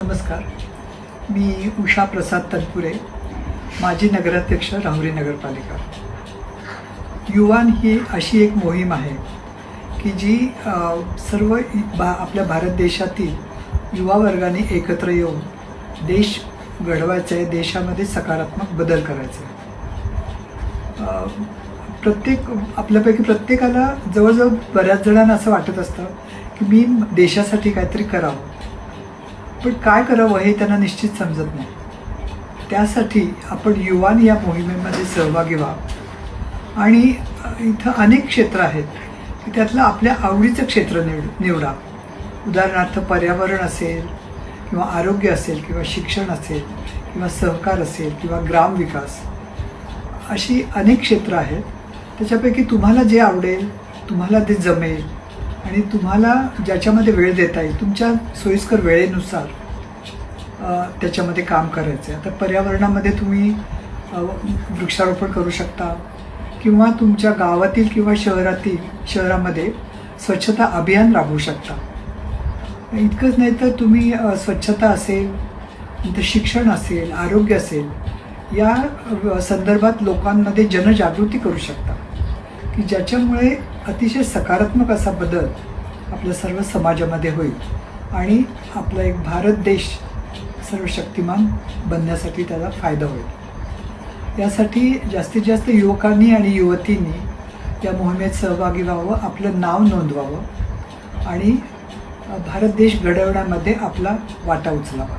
नमस्कार. मी उषा प्रसाद तनपुरे, माजी नगराध्यक्ष, राहुरी नगरपालिका. युवान ही अशी एक मोहीम आहे की जी सर्व आपल्या भारत देशातील युवा वर्गाने एकत्र येऊन देश घडवायचा आहे, देशामध्ये सकारात्मक बदल करायचा आहे. आपल्यापैकी प्रत्येकाला जवळजवळ बऱ्याच जणांना असं वाटत असतं की मी देशासाठी काहीतरी करावं, पण काय करावं हे त्यांना निश्चित समजत नाही. त्यासाठी आपण युवान या मोहिमेमध्ये सहभागी व्हा. आणि इथं अनेक क्षेत्र आहेत की त्यातलं आपल्या आवडीचं क्षेत्र निवडा. उदाहरणार्थ पर्यावरण असेल किंवा आरोग्य असेल किंवा शिक्षण असेल किंवा सहकार असेल किंवा ग्रामविकास, अशी अनेक क्षेत्र आहेत. त्याच्यापैकी तुम्हाला जे आवडेल, तुम्हाला ते जमेल आणि तुम्हाला ज्याच्यामध्ये वेळ देता येईल, तुमच्या सोयीस्कर वेळेनुसार त्याच्यामध्ये काम करायचं आहे. आता पर्यावरणामध्ये तुम्ही वृक्षारोपण करू शकता किंवा तुमच्या गावातील किंवा शहरामध्ये स्वच्छता अभियान राबवू शकता. इतकंच नाही तर तुम्ही स्वच्छता असेल, नंतर शिक्षण असेल, आरोग्य असेल, या संदर्भात लोकांमध्ये जनजागृती करू शकता की ज्याच्यामुळे अतिशय सकारात्मक असा बदल आपल्या सर्व समाजामध्ये होईल आणि आपला एक भारत देश सर्वशक्तिमान बनण्यासाठी त्याचा फायदा होईल. यासाठी जास्तीत जास्त युवकांनी आणि युवतींनी या मोहिमेत सहभागी व्हावं, आपलं नाव नोंदवावं आणि भारत देश घडवण्यामध्ये आपला वाटा उचलावा.